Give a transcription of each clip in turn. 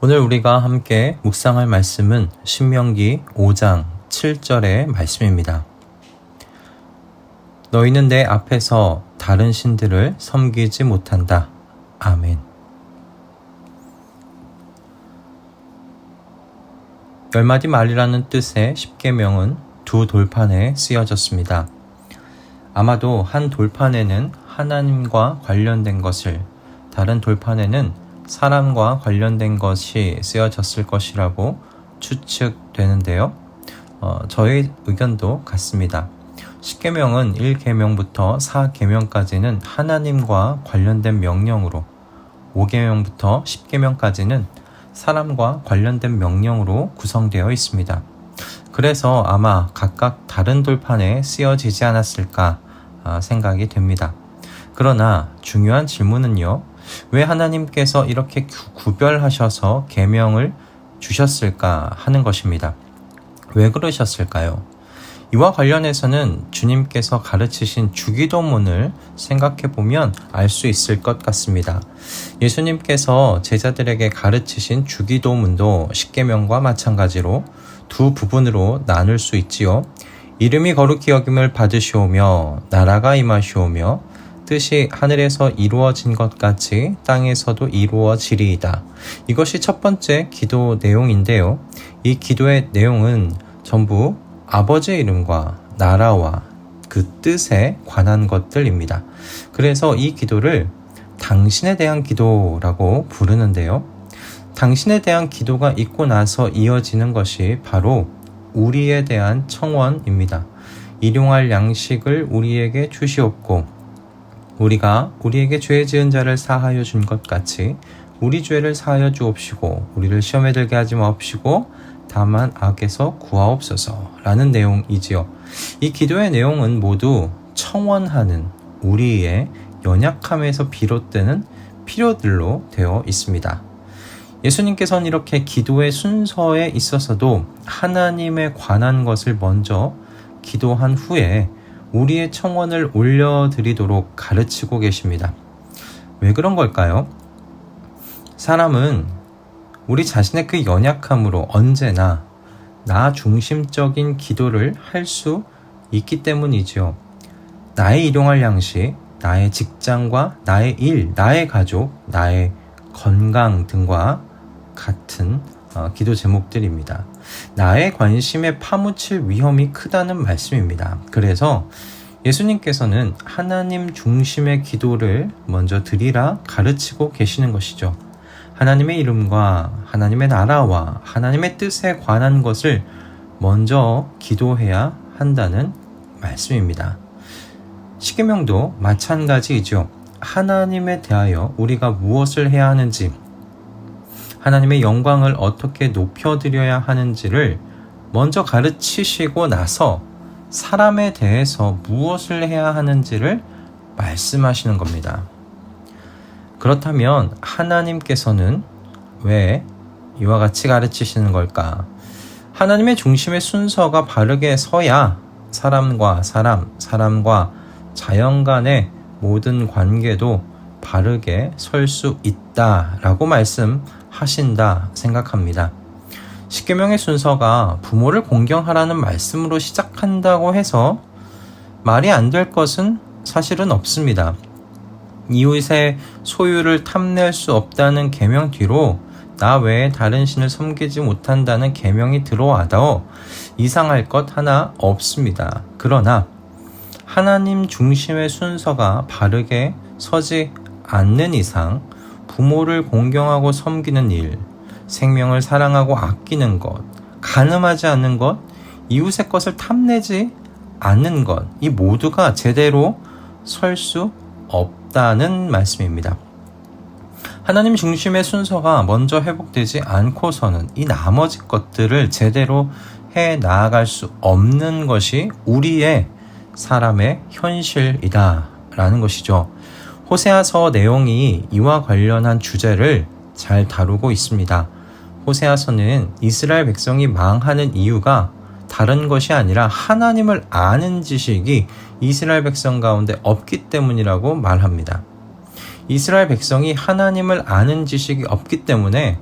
오늘 우리가 함께 묵상할 말씀은 신명기 5장 7절의 말씀입니다. 너희는 내 앞에서 다른 신들을 섬기지 못한다. 아멘. 열마디 말이라는 뜻의 십계명은 두 돌판에 쓰여졌습니다. 아마도 한 돌판에는 하나님과 관련된 것을, 다른 돌판에는 사람과 관련된 것이 쓰여졌을 것이라고 추측되는데요. 저의 의견도 같습니다. 10계명은 1계명부터 4계명까지는 하나님과 관련된 명령으로, 5계명부터 10계명까지는 사람과 관련된 명령으로 구성되어 있습니다. 그래서 아마 각각 다른 돌판에 쓰여지지 않았을까 생각이 됩니다. 그러나 중요한 질문은요, 왜 하나님께서 이렇게 구별하셔서 계명을 주셨을까 하는 것입니다. 왜 그러셨을까요? 이와 관련해서는 주님께서 가르치신 주기도문을 생각해 보면 알 수 있을 것 같습니다. 예수님께서 제자들에게 가르치신 주기도문도 십계명과 마찬가지로 두 부분으로 나눌 수 있지요. 이름이 거룩히 여김을 받으시오며 나라가 임하시오며 뜻이 하늘에서 이루어진 것 같이 땅에서도 이루어지리이다. 이것이 첫 번째 기도 내용인데요. 이 기도의 내용은 전부 아버지의 이름과 나라와 그 뜻에 관한 것들입니다. 그래서 이 기도를 당신에 대한 기도라고 부르는데요. 당신에 대한 기도가 있고 나서 이어지는 것이 바로 우리에 대한 청원입니다. 일용할 양식을 우리에게 주시옵고 우리가 우리에게 죄 지은 자를 사하여 준 것 같이 우리 죄를 사하여 주옵시고 우리를 시험에 들게 하지 마옵시고 다만 악에서 구하옵소서 라는 내용이지요. 이 기도의 내용은 모두 청원하는 우리의 연약함에서 비롯되는 필요들로 되어 있습니다. 예수님께서는 이렇게 기도의 순서에 있어서도 하나님에 관한 것을 먼저 기도한 후에 우리의 청원을 올려드리도록 가르치고 계십니다. 왜 그런 걸까요? 사람은 우리 자신의 그 연약함으로 언제나 나 중심적인 기도를 할 수 있기 때문이지요. 나의 일용할 양식, 나의 직장과 나의 일, 나의 가족, 나의 건강 등과 같은 기도 제목들입니다. 나의 관심에 파묻힐 위험이 크다는 말씀입니다. 그래서 예수님께서는 하나님 중심의 기도를 먼저 드리라 가르치고 계시는 것이죠. 하나님의 이름과 하나님의 나라와 하나님의 뜻에 관한 것을 먼저 기도해야 한다는 말씀입니다. 십계명도 마찬가지이죠. 하나님에 대하여 우리가 무엇을 해야 하는지, 하나님의 영광을 어떻게 높여드려야 하는지를 먼저 가르치시고 나서 사람에 대해서 무엇을 해야 하는지를 말씀하시는 겁니다. 그렇다면 하나님께서는 왜 이와 같이 가르치시는 걸까? 하나님의 중심의 순서가 바르게 서야 사람과 사람, 사람과 자연 간의 모든 관계도 바르게 설 수 있다라고 말씀하신다 생각합니다. 십계명의 순서가 부모를 공경하라는 말씀으로 시작한다고 해서 말이 안 될 것은 사실은 없습니다. 이웃의 소유를 탐낼 수 없다는 계명 뒤로 나 외에 다른 신을 섬기지 못한다는 계명이 들어와도 이상할 것 하나 없습니다. 그러나 하나님 중심의 순서가 바르게 서지 않는 이상 부모를 공경하고 섬기는 일, 생명을 사랑하고 아끼는 것, 간음하지 않는 것, 이웃의 것을 탐내지 않는 것, 이 모두가 제대로 설 수 없다는 말씀입니다. 하나님 중심의 순서가 먼저 회복되지 않고서는 이 나머지 것들을 제대로 해 나아갈 수 없는 것이 우리의 사람의 현실이다 라는 것이죠. 호세아서 내용이 이와 관련한 주제를 잘 다루고 있습니다. 호세아서는 이스라엘 백성이 망하는 이유가 다른 것이 아니라 하나님을 아는 지식이 이스라엘 백성 가운데 없기 때문이라고 말합니다. 이스라엘 백성이 하나님을 아는 지식이 없기 때문에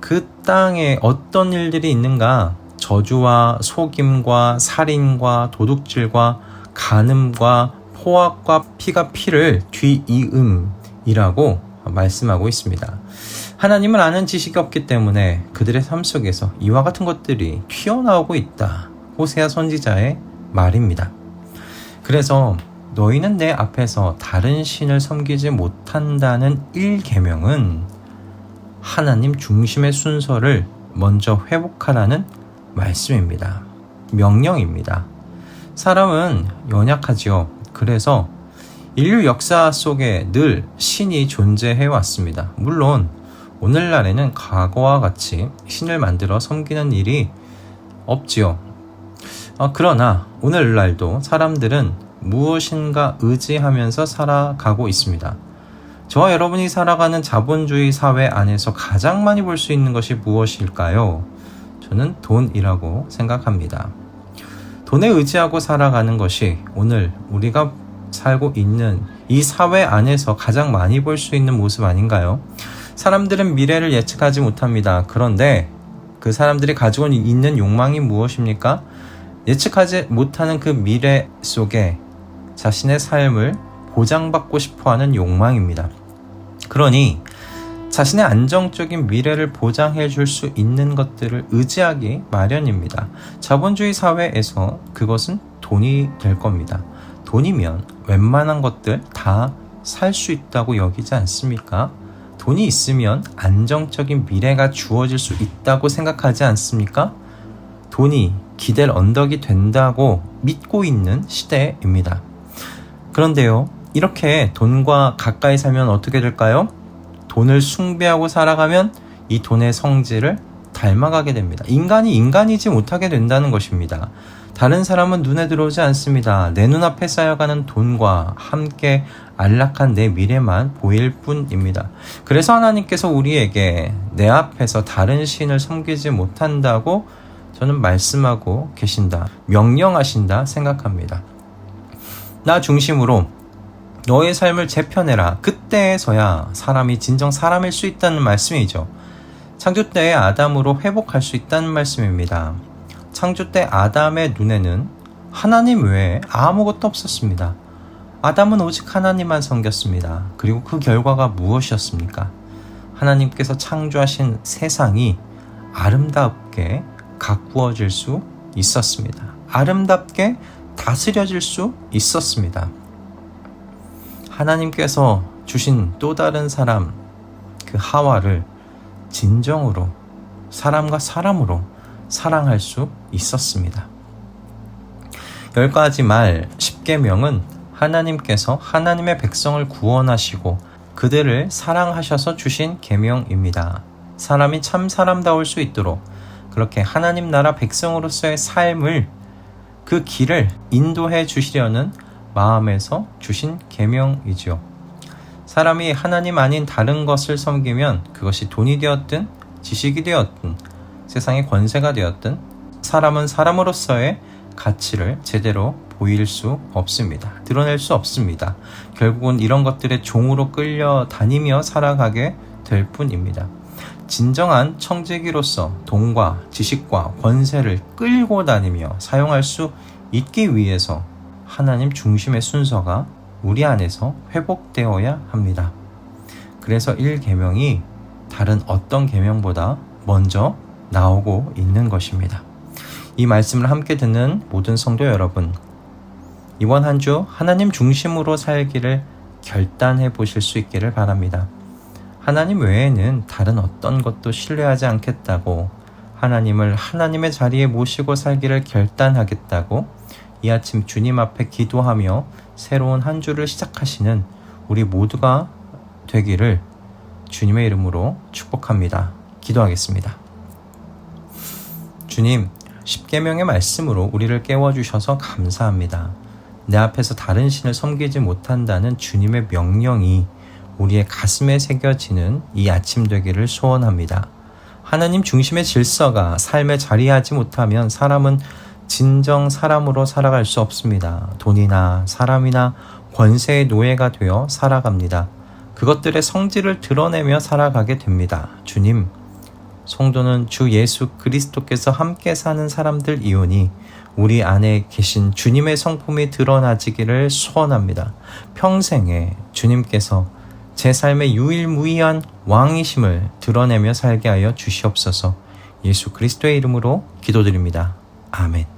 그 땅에 어떤 일들이 있는가? 저주와 속임과 살인과 도둑질과 간음과 포악과 피가 피를 뒤이음이라고 말씀하고 있습니다. 하나님을 아는 지식이 없기 때문에 그들의 삶 속에서 이와 같은 것들이 튀어나오고 있다. 호세아 선지자의 말입니다. 그래서 너희는 내 앞에서 다른 신을 섬기지 못한다는 1계명은 하나님 중심의 순서를 먼저 회복하라는 말씀입니다. 명령입니다. 사람은 연약하지요. 그래서 인류 역사 속에 늘 신이 존재해 왔습니다. 물론 오늘날에는 과거와 같이 신을 만들어 섬기는 일이 없지요. 그러나 오늘날도 사람들은 무엇인가 의지하면서 살아가고 있습니다. 저와 여러분이 살아가는 자본주의 사회 안에서 가장 많이 볼 수 있는 것이 무엇일까요? 저는 돈이라고 생각합니다. 돈에 의지하고 살아가는 것이 오늘 우리가 살고 있는 이 사회 안에서 가장 많이 볼 수 있는 모습 아닌가요? 사람들은 미래를 예측하지 못합니다. 그런데 그 사람들이 가지고 있는 욕망이 무엇입니까? 예측하지 못하는 그 미래 속에 자신의 삶을 보장받고 싶어하는 욕망입니다. 그러니 자신의 안정적인 미래를 보장해 줄 수 있는 것들을 의지하기 마련입니다. 자본주의 사회에서 그것은 돈이 될 겁니다. 돈이면 웬만한 것들 다 살 수 있다고 여기지 않습니까? 돈이 있으면 안정적인 미래가 주어질 수 있다고 생각하지 않습니까? 돈이 기댈 언덕이 된다고 믿고 있는 시대입니다. 그런데요, 이렇게 돈과 가까이 살면 어떻게 될까요? 돈을 숭배하고 살아가면 이 돈의 성질을 닮아가게 됩니다. 인간이 인간이지 못하게 된다는 것입니다. 다른 사람은 눈에 들어오지 않습니다. 내 눈앞에 쌓여가는 돈과 함께 안락한 내 미래만 보일 뿐입니다. 그래서 하나님께서 우리에게 내 앞에서 다른 신을 섬기지 못한다고 저는 말씀하고 계신다, 명령하신다 생각합니다. 나 중심으로 너의 삶을 재편해라. 그때에서야 사람이 진정 사람일 수 있다는 말씀이죠. 창조 때의 아담으로 회복할 수 있다는 말씀입니다. 창조 때 아담의 눈에는 하나님 외에 아무것도 없었습니다. 아담은 오직 하나님만 섬겼습니다. 그리고 그 결과가 무엇이었습니까? 하나님께서 창조하신 세상이 아름답게 가꾸어질 수 있었습니다. 아름답게 다스려질 수 있었습니다. 하나님께서 주신 또 다른 사람, 그 하와를 진정으로 사람과 사람으로 사랑할 수 있었습니다. 10가지 말 10계명은 하나님께서 하나님의 백성을 구원하시고 그들을 사랑하셔서 주신 계명입니다. 사람이 참 사람다울 수 있도록 그렇게 하나님 나라 백성으로서의 삶을, 그 길을 인도해 주시려는 마음에서 주신 계명이지요. 사람이 하나님 아닌 다른 것을 섬기면 그것이 돈이 되었든 지식이 되었든 세상의 권세가 되었든 사람은 사람으로서의 가치를 제대로 보일 수 없습니다. 드러낼 수 없습니다. 결국은 이런 것들의 종으로 끌려다니며 살아가게 될 뿐입니다. 진정한 청지기로서 돈과 지식과 권세를 끌고 다니며 사용할 수 있기 위해서 하나님 중심의 순서가 우리 안에서 회복되어야 합니다. 그래서 1계명이 다른 어떤 계명보다 먼저 나오고 있는 것입니다. 이 말씀을 함께 듣는 모든 성도 여러분, 이번 한 주 하나님 중심으로 살기를 결단해 보실 수 있기를 바랍니다. 하나님 외에는 다른 어떤 것도 신뢰하지 않겠다고, 하나님을 하나님의 자리에 모시고 살기를 결단하겠다고 이 아침 주님 앞에 기도하며 새로운 한 주를 시작하시는 우리 모두가 되기를 주님의 이름으로 축복합니다. 기도하겠습니다. 주님, 10계명의 말씀으로 우리를 깨워주셔서 감사합니다. 내 앞에서 다른 신을 섬기지 못한다는 주님의 명령이 우리의 가슴에 새겨지는 이 아침 되기를 소원합니다. 하나님 중심의 질서가 삶에 자리하지 못하면 사람은 진정 사람으로 살아갈 수 없습니다. 돈이나 사람이나 권세의 노예가 되어 살아갑니다. 그것들의 성질을 드러내며 살아가게 됩니다. 주님, 성도는 주 예수 그리스도께서 함께 사는 사람들이오니 우리 안에 계신 주님의 성품이 드러나지기를 소원합니다. 평생에 주님께서 제 삶의 유일무이한 왕이심을 드러내며 살게 하여 주시옵소서. 예수 그리스도의 이름으로 기도드립니다. 아멘.